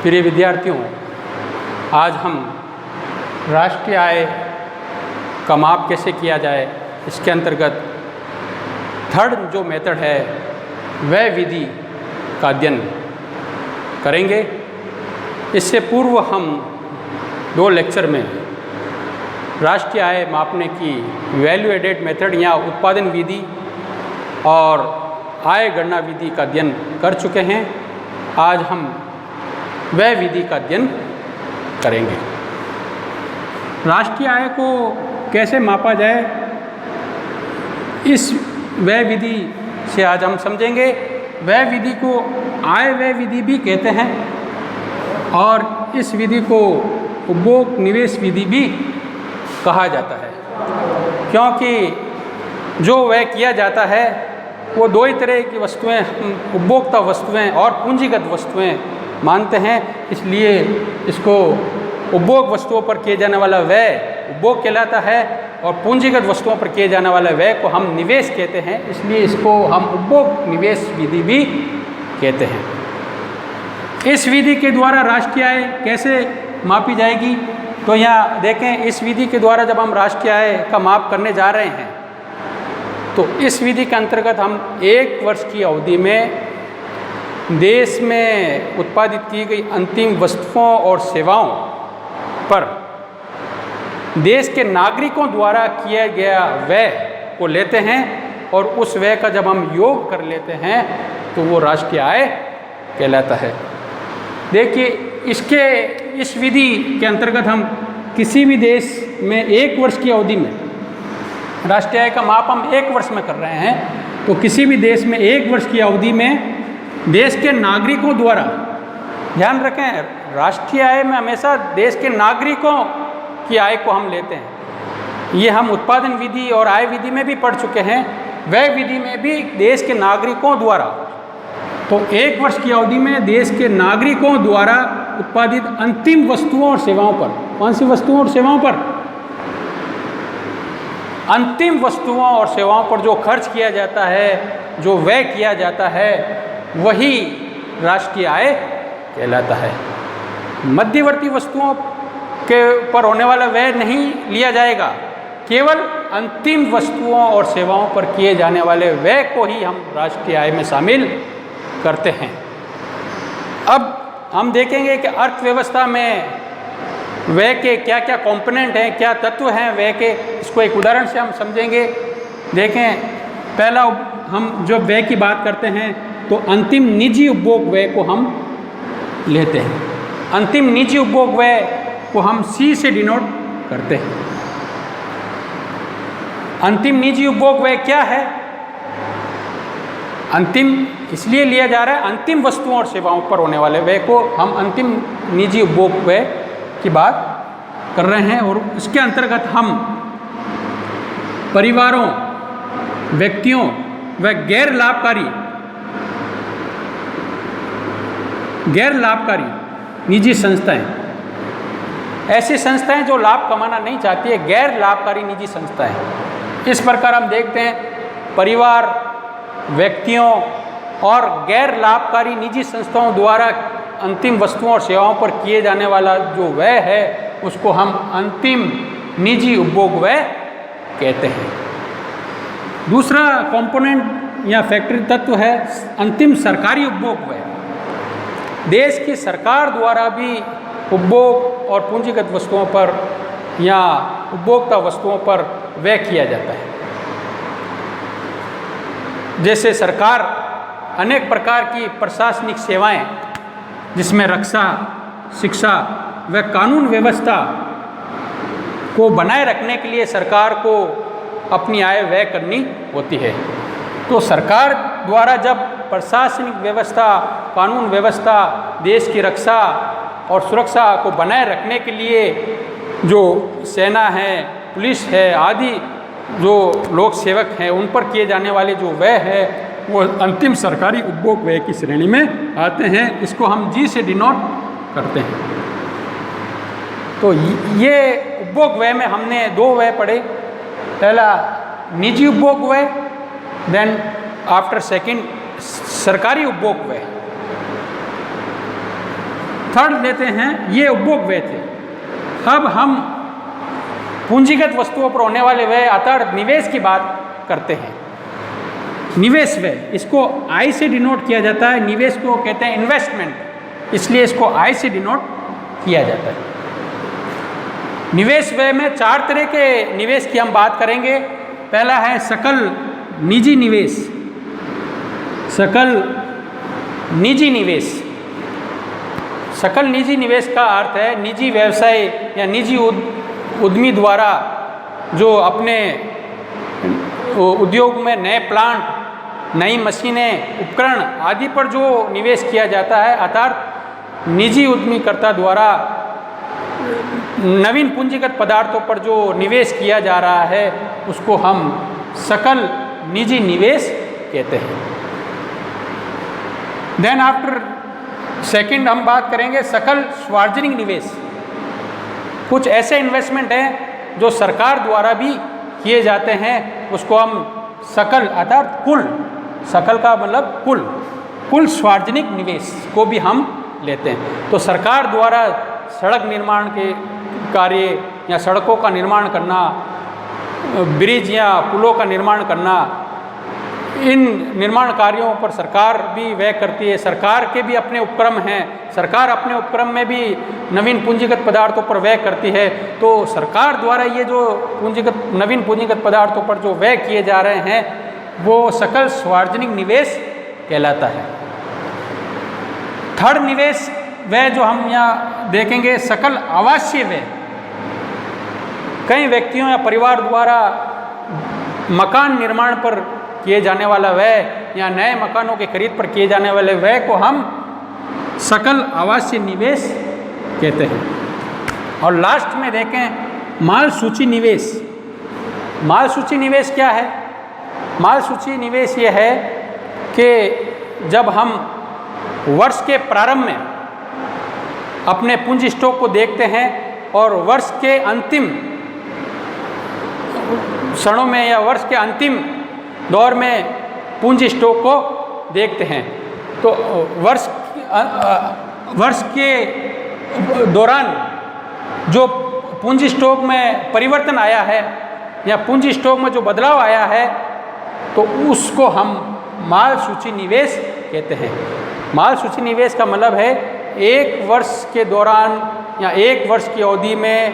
प्रिय विद्यार्थियों, आज हम राष्ट्रीय आय का माप कैसे किया जाए इसके अंतर्गत थर्ड जो मेथड है वह विधि का अध्ययन करेंगे। इससे पूर्व हम 2 लेक्चर में राष्ट्रीय आय मापने की वैल्यू एडेड मेथड या उत्पादन विधि और आय गणना विधि का अध्ययन कर चुके हैं। आज हम वह विधि का अध्ययन करेंगे। राष्ट्रीय आय को कैसे मापा जाए इस वह विधि से आज हम समझेंगे। वह विधि को आय व्यय विधि भी कहते हैं और इस विधि को उपभोग निवेश विधि भी कहा जाता है, क्योंकि जो व्यय किया जाता है वो 2 ही तरह की वस्तुएं हम उपभोक्ता वस्तुएं और पूंजीगत वस्तुएं मानते हैं। इसलिए इसको उपभोग वस्तुओं पर किए जाने वाला व्यय उपभोग कहलाता है और पूंजीगत वस्तुओं पर किए जाने वाला व्यय को हम निवेश कहते हैं। इसलिए इसको हम उपभोग निवेश विधि भी कहते हैं। इस विधि के द्वारा राष्ट्रीय आय कैसे मापी जाएगी, तो यहाँ देखें, इस विधि के द्वारा जब हम राष्ट्रीय आय का माप करने जा रहे हैं तो इस विधि के अंतर्गत हम 1 वर्ष की अवधि में देश में उत्पादित की गई अंतिम वस्तुओं और सेवाओं पर देश के नागरिकों द्वारा किया गया व्यय को लेते हैं और उस व्यय का जब हम योग कर लेते हैं तो वो राष्ट्रीय आय कहलाता है। देखिए, इस विधि के अंतर्गत हम किसी भी देश में 1 वर्ष की अवधि में राष्ट्रीय आय का माप हम 1 वर्ष में कर रहे हैं। तो किसी भी देश में 1 वर्ष की अवधि में देश के नागरिकों द्वारा, ध्यान रखें, राष्ट्रीय आय में हमेशा देश के नागरिकों की आय को हम लेते हैं। ये हम उत्पादन विधि और आय विधि में भी पढ़ चुके हैं। व्यय विधि में भी देश के नागरिकों द्वारा, तो 1 वर्ष की अवधि में देश के नागरिकों द्वारा उत्पादित अंतिम वस्तुओं और सेवाओं पर, कौन सी वस्तुओं और सेवाओं पर? अंतिम वस्तुओं और सेवाओं पर जो खर्च किया जाता है, जो व्यय किया जाता है, वही राष्ट्रीय आय कहलाता है। मध्यवर्ती वस्तुओं के पर होने वाला व्यय नहीं लिया जाएगा, केवल अंतिम वस्तुओं और सेवाओं पर किए जाने वाले व्यय को ही हम राष्ट्रीय आय में शामिल करते हैं। अब हम देखेंगे कि अर्थव्यवस्था में व्यय के क्या क्या कंपोनेंट हैं, क्या तत्व हैं व्यय के। इसको एक उदाहरण से हम समझेंगे। देखें, पहला हम जो व्यय की बात करते हैं तो अंतिम निजी उपभोग व्यय को हम लेते हैं। अंतिम निजी उपभोग व्यय को हम C से डिनोट करते हैं। अंतिम निजी उपभोग व्यय क्या है? अंतिम इसलिए लिया जा रहा है, अंतिम वस्तुओं और सेवाओं पर होने वाले व्यय को हम अंतिम निजी उपभोग व्यय की बात कर रहे हैं। और इसके अंतर्गत हम परिवारों, व्यक्तियों व गैर लाभकारी निजी संस्थाएं, ऐसी संस्थाएं जो लाभ कमाना नहीं चाहती है, गैर लाभकारी निजी संस्थाएं। इस प्रकार हम देखते हैं परिवार, व्यक्तियों और गैर लाभकारी निजी संस्थाओं द्वारा अंतिम वस्तुओं और सेवाओं पर किए जाने वाला जो व्यय है उसको हम अंतिम निजी उपभोग व्यय कहते हैं। दूसरा कंपोनेंट या फैक्टरी तत्व है अंतिम सरकारी उपभोग व्यय। देश की सरकार द्वारा भी उपभोग और पूंजीगत वस्तुओं पर या उपभोक्ता वस्तुओं पर व्यय किया जाता है। जैसे सरकार अनेक प्रकार की प्रशासनिक सेवाएं, जिसमें रक्षा, शिक्षा व कानून व्यवस्था को बनाए रखने के लिए सरकार को अपनी आय व्यय करनी होती है। तो सरकार द्वारा जब प्रशासनिक व्यवस्था, कानून व्यवस्था, देश की रक्षा और सुरक्षा को बनाए रखने के लिए जो सेना है, पुलिस है आदि जो लोक सेवक हैं उन पर किए जाने वाले जो व्यय है वो अंतिम सरकारी उपभोग व्यय की श्रेणी में आते हैं। इसको हम G से डिनोट करते हैं। तो ये उपभोग व्यय में हमने 2 व्यय पढ़े। पहला निजी उपभोग व्यय, देन आफ्टर सेकंड सरकारी उपभोग व्यय। थर्ड लेते हैं, ये उपभोग व्यय थे। अब हम पूंजीगत वस्तुओं पर होने वाले व्यय अर्थात निवेश की बात करते हैं। निवेश व्यय, इसको आई से डिनोट किया जाता है। निवेश को कहते हैं इन्वेस्टमेंट, इसलिए इसको आई से डिनोट किया जाता है। निवेश व्यय में 4 तरह के निवेश की हम बात करेंगे। पहला है सकल निजी निवेश। सकल निजी निवेश, सकल निजी निवेश का अर्थ है निजी व्यवसाय या निजी उद्यमी द्वारा जो अपने उद्योग में नए प्लांट, नई मशीनें, उपकरण आदि पर जो निवेश किया जाता है, अर्थात निजी उद्यमीकर्ता द्वारा नवीन पूंजीगत पदार्थों पर जो निवेश किया जा रहा है उसको हम सकल निजी निवेश कहते हैं। देन आफ्टर सेकंड हम बात करेंगे सकल सार्वजनिक निवेश। कुछ ऐसे इन्वेस्टमेंट हैं जो सरकार द्वारा भी किए जाते हैं, उसको हम सकल अर्थात कुल, सकल का मतलब कुल सार्वजनिक निवेश को भी हम लेते हैं। तो सरकार द्वारा सड़क निर्माण के कार्य या सड़कों का निर्माण करना, ब्रिज या पुलों का निर्माण करना, इन निर्माण कार्यों पर सरकार भी व्यय करती है। सरकार के भी अपने उपक्रम हैं, सरकार अपने उपक्रम में भी नवीन पूंजीगत पदार्थों पर व्यय करती है। तो सरकार द्वारा ये जो नवीन पूंजीगत पदार्थों पर जो व्यय किए जा रहे हैं वो सकल सार्वजनिक निवेश कहलाता है। थर्ड निवेश व्यय जो हम यहाँ देखेंगे, सकल आवासीय व्यय। कई व्यक्तियों या परिवार द्वारा मकान निर्माण पर किए जाने वाला व्यय या नए मकानों की खरीद पर किए जाने वाले व्यय को हम सकल आवासीय निवेश कहते हैं। और लास्ट में देखें माल सूची निवेश। माल सूची निवेश क्या है? माल सूची निवेश ये है कि जब हम वर्ष के प्रारंभ में अपने पूंजी स्टॉक को देखते हैं और वर्ष के अंतिम क्षणों में या वर्ष के अंतिम दौर में पूंजी स्टॉक को देखते हैं, तो वर्ष के दौरान जो पूंजी स्टॉक में परिवर्तन आया है या पूंजी स्टॉक में जो बदलाव आया है तो उसको हम माल सूची निवेश कहते हैं। माल सूची निवेश का मतलब है एक वर्ष के दौरान या एक वर्ष की अवधि में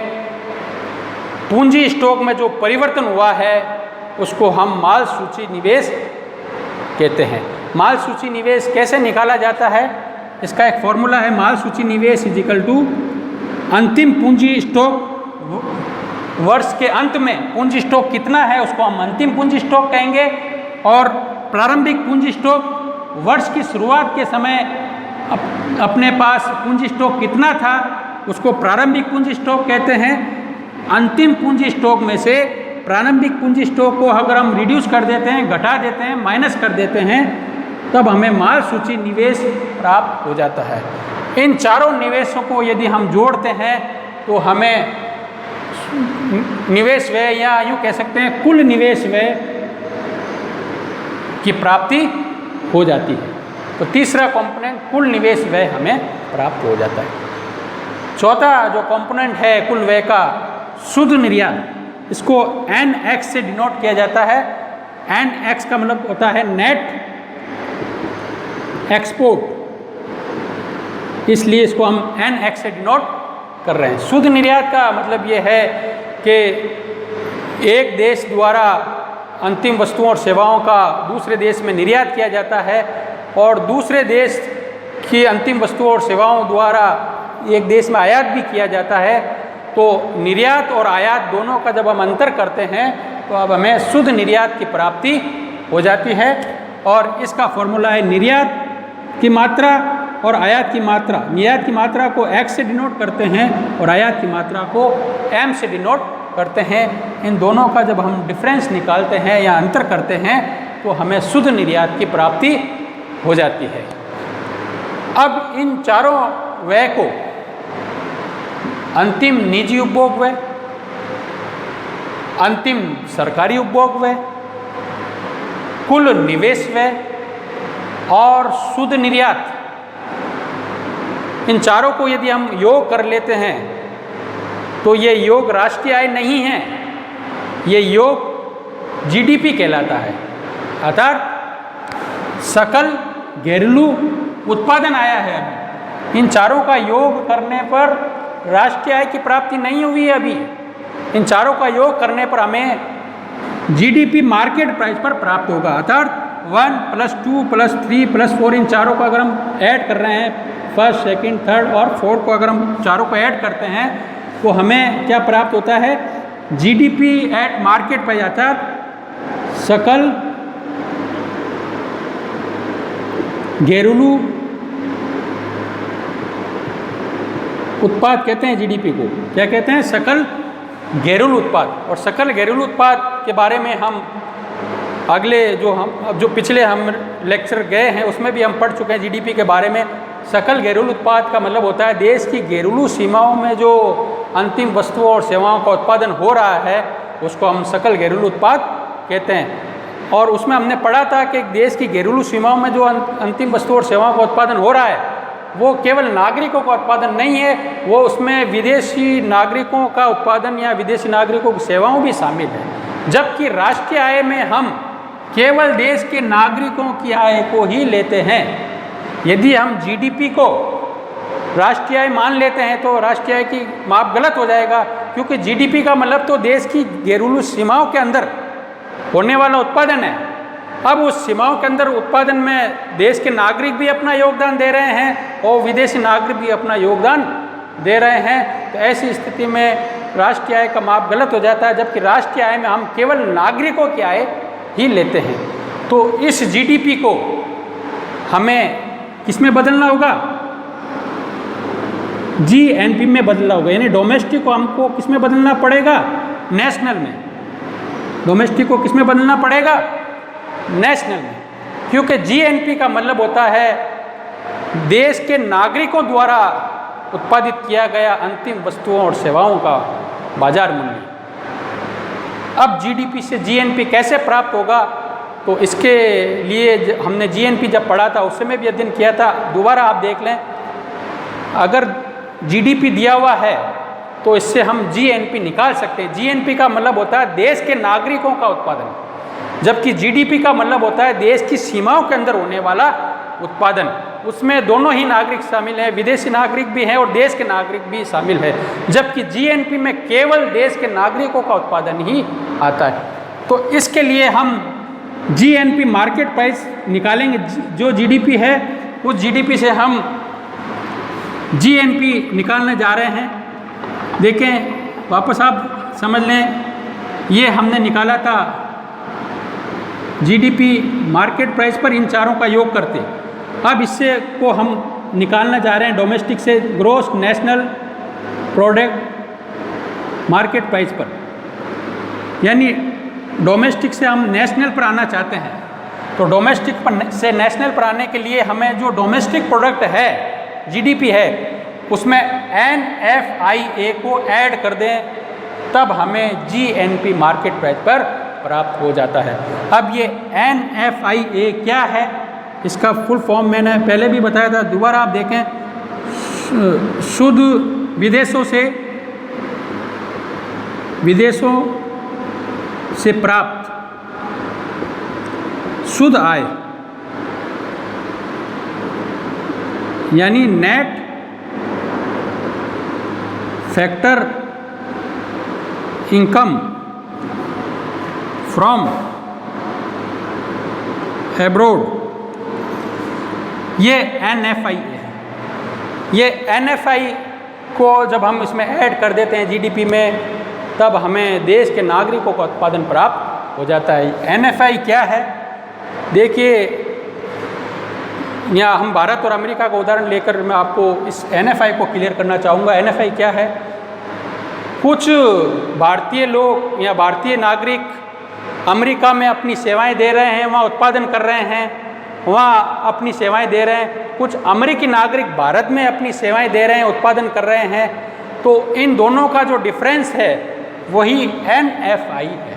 पूंजी स्टॉक में जो परिवर्तन हुआ है उसको हम माल सूची निवेश कहते हैं। माल सूची निवेश कैसे निकाला जाता है? इसका एक फॉर्मूला है, माल सूची निवेश इज इक्वल टू अंतिम पूंजी स्टॉक। वर्ष के अंत में पूंजी स्टॉक कितना है उसको हम अंतिम पूंजी स्टॉक कहेंगे, और प्रारंभिक पूंजी स्टॉक वर्ष की शुरुआत के समय अपने पास पूंजी स्टॉक कितना था उसको प्रारंभिक पूंजी स्टॉक कहते हैं। अंतिम पूंजी स्टॉक में से प्रारंभिक पूंजी स्टॉक को अगर हम रिड्यूस कर देते हैं, घटा देते हैं, माइनस कर देते हैं, तब हमें माल सूची निवेश प्राप्त हो जाता है। इन चारों निवेशों को यदि हम जोड़ते हैं तो हमें निवेश व्यय या यूँ कह सकते हैं कुल निवेश व्यय की प्राप्ति हो जाती है। तो तीसरा कंपोनेंट कुल निवेश व्यय हमें प्राप्त हो जाता है। चौथा जो कंपोनेंट है कुल व्यय का, शुद्ध निर्यात, इसको NX से डिनोट किया जाता है। NX का मतलब होता है नेट एक्सपोर्ट, इसलिए इसको हम NX से डिनोट कर रहे हैं। शुद्ध निर्यात का मतलब ये है कि एक देश द्वारा अंतिम वस्तुओं और सेवाओं का दूसरे देश में निर्यात किया जाता है और दूसरे देश की अंतिम वस्तुओं और सेवाओं द्वारा एक देश में आयात भी किया जाता है। तो निर्यात और आयात दोनों का जब हम अंतर करते हैं तो अब हमें शुद्ध निर्यात की प्राप्ति हो जाती है। और इसका फॉर्मूला है निर्यात की मात्रा और आयात की मात्रा। निर्यात की मात्रा को X से डिनोट करते हैं और आयात की मात्रा को M से डिनोट करते हैं। इन दोनों का जब हम डिफरेंस निकालते हैं या अंतर करते हैं तो हमें शुद्ध निर्यात की प्राप्ति हो जाती है। अब इन चारों व्यय को अंतिम निजी उपभोग व्यय, अंतिम सरकारी उपभोग व्यय, कुल निवेश व्यय और शुद्ध निर्यात, इन चारों को यदि हम योग कर लेते हैं तो ये योग राष्ट्रीय आय नहीं है, ये योग जीडीपी कहलाता है, अर्थात सकल घरेलू उत्पादन आया है। अभी इन चारों का योग करने पर राष्ट्रीय आय की प्राप्ति नहीं हुई है। अभी इन चारों का योग करने पर हमें जीडीपी मार्केट प्राइस पर प्राप्त होगा, अर्थात 1 + 2 + 3 + 4 इन चारों को अगर हम ऐड कर रहे हैं, फर्स्ट, सेकंड, थर्ड और फोर्थ को अगर हम चारों को ऐड करते हैं तो हमें क्या प्राप्त होता है, जीडीपी एट मार्केट प्राइस, अर्थात सकल घरेलू उत्पाद कहते हैं जीडीपी को। क्या कहते हैं? सकल घरेलू उत्पाद। और सकल घरेलू उत्पाद के बारे में हम अगले जो पिछले हम लेक्चर गए हैं उसमें भी हम पढ़ चुके हैं जीडीपी के बारे में। सकल घरेलू उत्पाद का मतलब होता है देश की घरेलू सीमाओं में जो अंतिम वस्तुओं और सेवाओं का उत्पादन हो रहा है उसको हम सकल घरेलू उत्पाद कहते हैं। और उसमें हमने पढ़ा था कि देश की घरेलू सीमाओं में जो अंतिम वस्तुओं और सेवाओं का उत्पादन हो रहा है वो केवल नागरिकों का उत्पादन नहीं है, वो उसमें विदेशी नागरिकों का उत्पादन या विदेशी नागरिकों की सेवाओं भी शामिल है। जबकि राष्ट्रीय आय में हम केवल देश के नागरिकों की आय को ही लेते हैं। यदि हम जीडीपी को राष्ट्रीय आय मान लेते हैं तो राष्ट्रीय आय की माप गलत हो जाएगा, क्योंकि जीडीपी का मतलब तो देश की घरेलू सीमाओं के अंदर होने वाला उत्पादन है। अब उस सीमाओं के अंदर उत्पादन में देश के नागरिक भी अपना योगदान दे रहे हैं और विदेशी नागरिक भी अपना योगदान दे रहे हैं। तो ऐसी स्थिति में राष्ट्रीय आय का माप गलत हो जाता है, जबकि राष्ट्रीय आय में हम केवल नागरिकों की आय ही लेते हैं। तो इस जीडीपी को हमें किसमें बदलना होगा? जीएनपी में बदलना होगा, यानी डोमेस्टिक को हमको किसमें बदलना पड़ेगा? नेशनल में। डोमेस्टिक को किसमें बदलना पड़ेगा? नेशनल में, क्योंकि जीएनपी का मतलब होता है देश के नागरिकों द्वारा उत्पादित किया गया अंतिम वस्तुओं और सेवाओं का बाजार मूल्य। अब जीडीपी से जीएनपी कैसे प्राप्त होगा? तो इसके लिए हमने जीएनपी जब पढ़ा था उस समय भी अध्ययन किया था, दोबारा आप देख लें। अगर जीडीपी दिया हुआ है तो इससे हम जीएनपी निकाल सकते हैं। जीएनपी का मतलब होता है देश के नागरिकों का उत्पादन, जबकि जीडीपी का मतलब होता है देश की सीमाओं के अंदर होने वाला उत्पादन। उसमें दोनों ही नागरिक शामिल हैं, विदेशी नागरिक भी हैं और देश के नागरिक भी शामिल है, जबकि जीएनपी में केवल देश के नागरिकों का उत्पादन ही आता है। तो इसके लिए हम जीएनपी मार्केट प्राइस निकालेंगे। जो जीडीपी है उस जीडीपी से हम जीएनपी निकालने जा रहे हैं। देखें, वापस आप समझ लें, ये हमने निकाला था जीडीपी मार्केट प्राइस पर इन चारों का योग करते। अब इससे को हम निकालना जा रहे हैं डोमेस्टिक से gross national product market price पर, यानी डोमेस्टिक से हम नेशनल पर आना चाहते हैं। तो डोमेस्टिक पर से नेशनल पर आने के लिए हमें जो डोमेस्टिक प्रोडक्ट है जीडीपी है उसमें एनएफआईए को ऐड कर दें, तब हमें जीएनपी मार्केट प्राइस पर प्राप्त हो जाता है। अब ये एनएफआईए क्या है, इसका फुल फॉर्म मैंने पहले भी बताया था, दोबारा आप देखें। शुद्ध विदेशों से प्राप्त शुद्ध आय, यानी net factor income from abroad, ये एनएफआई है। ये एनएफआई को जब हम इसमें ऐड कर देते हैं जीडीपी में, तब हमें देश के नागरिकों का उत्पादन प्राप्त हो जाता है। एनएफआई क्या है? देखिए, यहाँ हम भारत और अमेरिका का उदाहरण लेकर मैं आपको इस एनएफआई को क्लियर करना चाहूँगा। एनएफआई क्या है? कुछ भारतीय लोग या भारतीय नागरिक अमेरिका में अपनी सेवाएं दे रहे हैं, वहाँ उत्पादन कर रहे हैं, वहाँ अपनी सेवाएं दे रहे हैं। कुछ अमेरिकी नागरिक भारत में अपनी सेवाएं दे रहे हैं, उत्पादन कर रहे हैं। तो इन दोनों का जो डिफरेंस है वही एनएफआई है।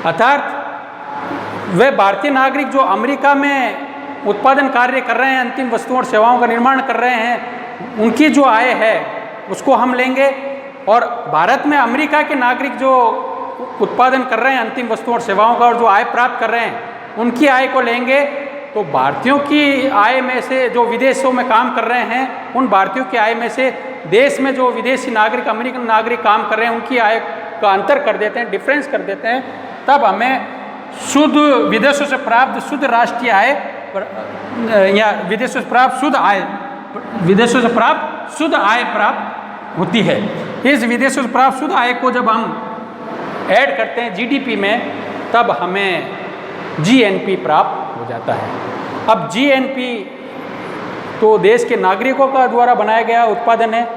अर्थात वे भारतीय नागरिक जो अमेरिका में उत्पादन कार्य कर रहे हैं, अंतिम वस्तुओं और सेवाओं का निर्माण कर रहे हैं, उनकी जो आय है उसको हम लेंगे। और भारत में अमेरिका के नागरिक जो उत्पादन कर रहे हैं अंतिम वस्तुओं और सेवाओं का और जो आय प्राप्त कर रहे हैं उनकी आय को लेंगे। तो भारतीयों की आय में से जो विदेशों में काम कर रहे हैं उन भारतीयों की आय में से देश में जो विदेशी नागरिक अमेरिकन नागरिक काम कर रहे हैं उनकी आय का अंतर कर देते हैं, डिफरेंस कर देते हैं। तब हमें शुद्ध विदेशों से प्राप्त शुद्ध राष्ट्रीय आय या विदेशों से प्राप्त शुद्ध आय, विदेशों से प्राप्त शुद्ध आय प्राप्त होती है। इस विदेशों से प्राप्त शुद्ध आय को जब हम ऐड करते हैं जीडीपी में तब हमें जीएनपी प्राप्त हो जाता है। अब जीएनपी तो देश के नागरिकों का द्वारा बनाया गया उत्पादन है,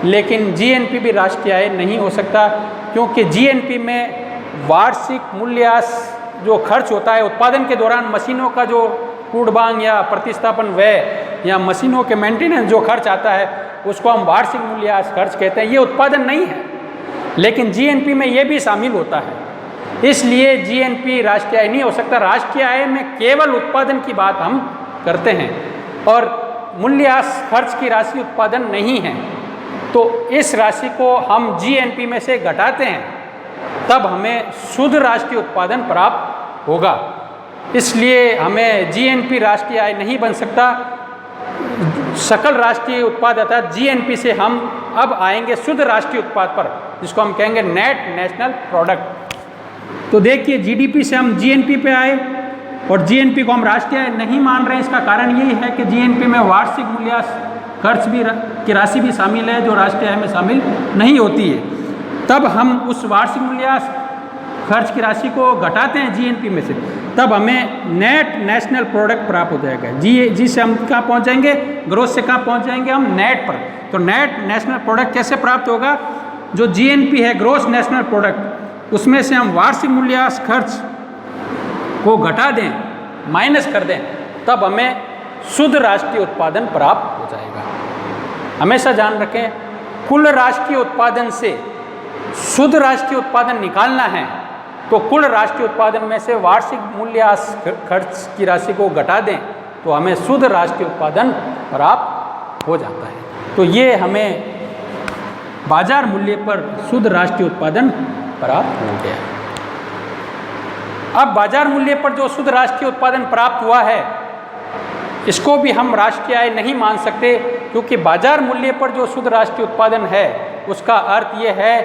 लेकिन जीएनपी भी राष्ट्रीय आय नहीं हो सकता, क्योंकि जीएनपी में वार्षिक मूल्यह्रास जो खर्च होता है उत्पादन के दौरान, मशीनों का जो टूटबांग या प्रतिस्थापन व्यय या मशीनों के मेंटेनेंस जो खर्च आता है उसको हम वार्षिक मूल्यह्रास खर्च कहते हैं। ये उत्पादन नहीं है, लेकिन जीएनपी में ये भी शामिल होता है, इसलिए जीएनपी राष्ट्रीय आय नहीं हो सकता। राष्ट्रीय आय में केवल उत्पादन की बात हम करते हैं और मूल्यह्रास खर्च की राशि उत्पादन नहीं है। तो इस राशि को हम जीएनपी में से घटाते हैं तब हमें शुद्ध राष्ट्रीय उत्पादन प्राप्त होगा। इसलिए हमें जीएनपी राष्ट्रीय आय नहीं बन सकता। सकल राष्ट्रीय उत्पाद अर्थात जीएनपी से हम अब आएंगे शुद्ध राष्ट्रीय उत्पाद पर, जिसको हम कहेंगे नेट नेशनल प्रोडक्ट। तो देखिए जीडीपी से हम जीएनपी पे आए और जीएनपी को हम राष्ट्रीय आय नहीं मान रहे हैं। इसका कारण यही है कि जीएनपी में वार्षिक मूल्यह्रास खर्च भी की राशि भी शामिल है जो राष्ट्रीय आय में शामिल नहीं होती है। तब हम उस वार्षिक मूल्यह्रास खर्च की राशि को घटाते हैं जीएनपी में से, तब हमें नेट नेशनल प्रोडक्ट प्राप्त हो जाएगा। जी से हम कहाँ पहुँच जाएंगे, ग्रोथ से कहाँ पहुँच जाएंगे हम, नेट पर। तो नेट नेशनल प्रोडक्ट कैसे प्राप्त होगा, जो जीएनपी है ग्रोस नेशनल प्रोडक्ट, उसमें से हम वार्षिक मूल्यह्रास खर्च को घटा दें, माइनस कर दें, तब हमें शुद्ध राष्ट्रीय उत्पादन प्राप्त हो जाएगा। हमेशा ध्यान रखें, कुल राष्ट्रीय उत्पादन से शुद्ध राष्ट्रीय उत्पादन निकालना है तो कुल राष्ट्रीय उत्पादन में से वार्षिक मूल्यह्रास खर्च की राशि को घटा दें तो हमें शुद्ध राष्ट्रीय उत्पादन प्राप्त हो जाता है। तो ये हमें बाजार मूल्य पर शुद्ध राष्ट्रीय उत्पादन प्राप्त हो गया। अब बाजार मूल्य पर जो शुद्ध राष्ट्रीय उत्पादन प्राप्त हुआ है इसको भी हम राष्ट्रीय आय नहीं मान सकते, क्योंकि बाजार मूल्य पर जो शुद्ध राष्ट्रीय उत्पादन है उसका अर्थ ये है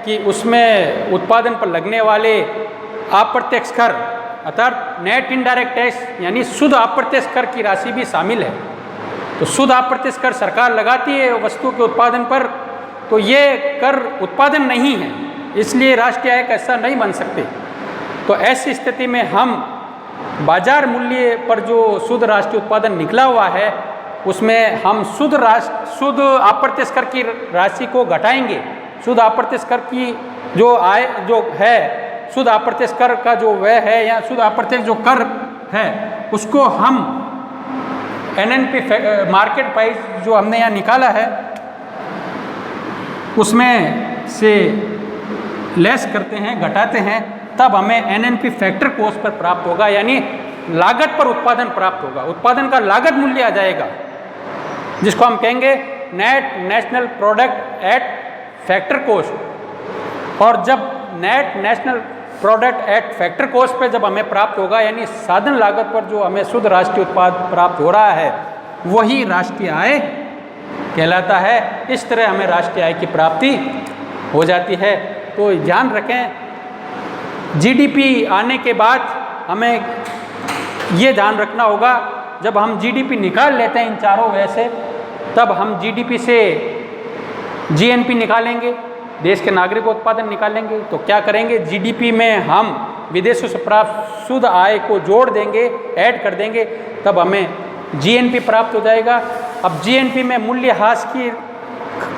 कि उसमें उत्पादन पर लगने वाले अप्रत्यक्ष कर अर्थात नेट इनडायरेक्ट टैक्स यानी शुद्ध अप्रत्यक्ष कर की राशि भी शामिल है। तो शुद्ध अप्रत्यक्ष कर सरकार लगाती है वस्तु के उत्पादन पर, तो ये कर उत्पादन नहीं है, इसलिए राष्ट्रीय आय का हिस्सा नहीं बन सकते। तो ऐसी स्थिति में हम बाजार मूल्य पर जो शुद्ध राष्ट्रीय उत्पादन निकला हुआ है उसमें हम शुद्ध अप्रत्यक्ष कर की राशि को घटाएंगे। शुद्ध अप्रत्यक्ष कर की जो आय जो है, शुद्ध अप्रत्यक्ष कर का जो व्यय है या शुद्ध अप्रत्यक्ष जो कर है उसको हम एनएनपी मार्केट प्राइस जो हमने यहाँ निकाला है उसमें से लेस करते हैं, घटाते हैं, तब हमें एनएनपी फैक्टर कॉस्ट पर प्राप्त होगा, यानी लागत पर उत्पादन प्राप्त होगा। उत्पादन का लागत मूल्य आ जाएगा जिसको हम कहेंगे net national product at factor cost. और जब net national product at factor cost पे जब हमें प्राप्त होगा, यानी साधन लागत पर जो हमें शुद्ध राष्ट्रीय उत्पाद प्राप्त हो रहा है वही राष्ट्रीय आय कहलाता है। इस तरह हमें राष्ट्रीय आय की प्राप्ति हो जाती है। तो ध्यान रखें, जीडीपी आने के बाद हमें ये ध्यान रखना होगा, जब हम जीडीपी निकाल लेते हैं इन चारों व्यय से, तब हम जीडीपी से जीएनपी निकालेंगे, देश के नागरिक उत्पादन निकालेंगे। तो क्या करेंगे, जीडीपी में हम विदेशों से प्राप्त शुद्ध आय को जोड़ देंगे, ऐड कर देंगे, तब हमें जीएनपी प्राप्त हो जाएगा। अब जीएनपी में मूल्यह्रास की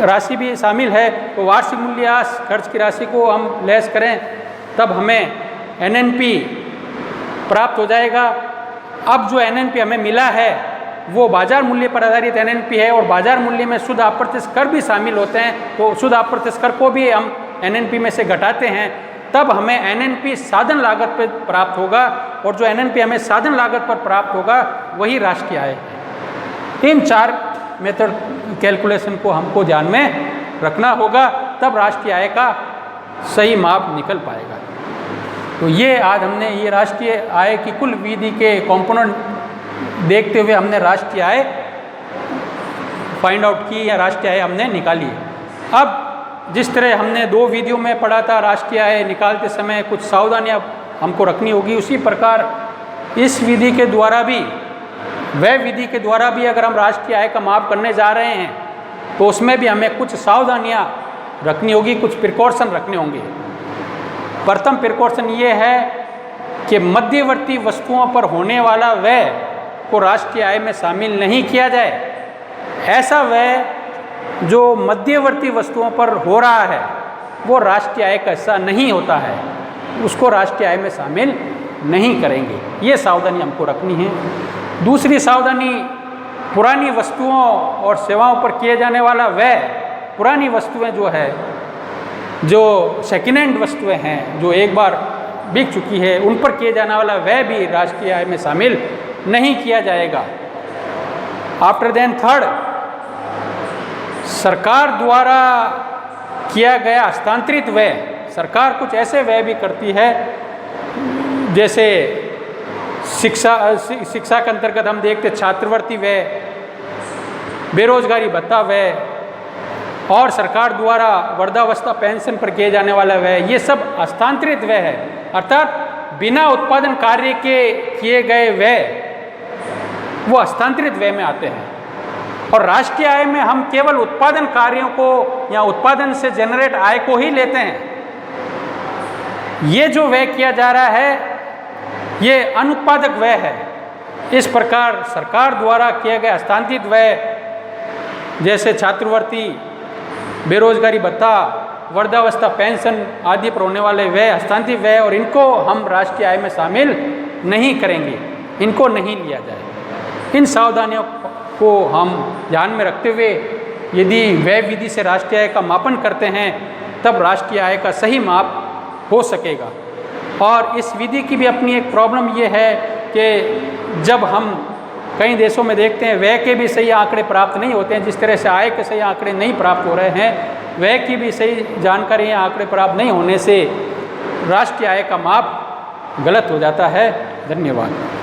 राशि भी शामिल है, तो वार्षिक मूल्यह्रास खर्च की राशि को हम लेस करें तब हमें एनएनपी प्राप्त हो जाएगा। अब जो एनएनपी हमें मिला है वो बाजार मूल्य पर आधारित एनएनपी है और बाजार मूल्य में शुद्ध अप्रत्यक्ष कर भी शामिल होते हैं, तो शुद्ध अप्रत्यक्ष कर को भी हम एनएनपी में से घटाते हैं, तब हमें एनएनपी साधन लागत पर प्राप्त होगा, और जो NNP हमें साधन लागत पर प्राप्त होगा वही राष्ट्रीय आय है। इन 4 मेथड कैलकुलेशन को हमको ध्यान में रखना होगा, तब राष्ट्रीय आय का सही माप निकल पाएगा। तो ये आज हमने ये राष्ट्रीय आय की कुल विधि के कंपोनेंट देखते हुए हमने राष्ट्रीय आय फाइंड आउट की या राष्ट्रीय आय हमने निकाली। अब जिस तरह हमने 2 विधियों में पढ़ा था राष्ट्रीय आय निकालते समय कुछ सावधानियां हमको रखनी होगी, उसी प्रकार इस विधि के द्वारा भी, वह विधि के द्वारा भी अगर हम राष्ट्रीय आय का माप करने जा रहे हैं तो उसमें भी हमें कुछ सावधानियां रखनी होगी, कुछ प्रिकॉशन रखने होंगे। प्रथम प्रिकॉशन ये है कि मध्यवर्ती वस्तुओं पर होने वाला व्यय को राष्ट्रीय आय में शामिल नहीं किया जाए। ऐसा व्यय जो मध्यवर्ती वस्तुओं पर हो रहा है वो राष्ट्रीय आय का हिस्सा नहीं होता है, उसको राष्ट्रीय आय में शामिल नहीं करेंगे। ये सावधानी हमको रखनी है। दूसरी सावधानी, पुरानी वस्तुओं और सेवाओं पर किए जाने वाला व्यय, पुरानी वस्तुएं जो है, जो सेकेंड हैंड वस्तुएं हैं जो एक बार बिक चुकी है, उन पर किए जाने वाला व्यय भी राष्ट्रीय आय में शामिल नहीं किया जाएगा। आफ्टर देन थर्ड, सरकार द्वारा किया गया हस्तांतरित व्यय, सरकार कुछ ऐसे व्यय भी करती है जैसे शिक्षा के अंतर्गत हम देखते छात्रवृत्ति व्यय, बेरोजगारी भत्ता व्यय और सरकार द्वारा वृद्धावस्था पेंशन पर किए जाने वाला व्यय, ये सब हस्तांतरित व्यय है। अर्थात बिना उत्पादन कार्य के किए गए व्यय वो हस्तांतरित व्यय में आते हैं। और राष्ट्रीय आय में हम केवल उत्पादन कार्यों को या उत्पादन से जनरेट आय को ही लेते हैं। ये जो व्यय किया जा रहा है ये अनुत्पादक व्यय है। इस प्रकार सरकार द्वारा किए गए हस्तांतरित व्यय जैसे छात्रवृत्ति, बेरोजगारी भत्ता, वृद्धावस्था पेंशन आदि पर होने वाले व्यय हस्तांतरित व्यय, और इनको हम राष्ट्रीय आय में शामिल नहीं करेंगे, इनको नहीं लिया जाए। इन सावधानियों को हम ध्यान में रखते हुए यदि व्यय विधि से राष्ट्रीय आय का मापन करते हैं तब राष्ट्रीय आय का सही माप हो सकेगा। और इस विधि की भी अपनी एक प्रॉब्लम ये है कि जब हम कई देशों में देखते हैं व्यय के भी सही आंकड़े प्राप्त नहीं होते हैं, जिस तरह से आय के सही आंकड़े नहीं प्राप्त हो रहे हैं, व्यय की भी सही जानकारी या आंकड़े प्राप्त नहीं होने से राष्ट्रीय आय का माप गलत हो जाता है। धन्यवाद।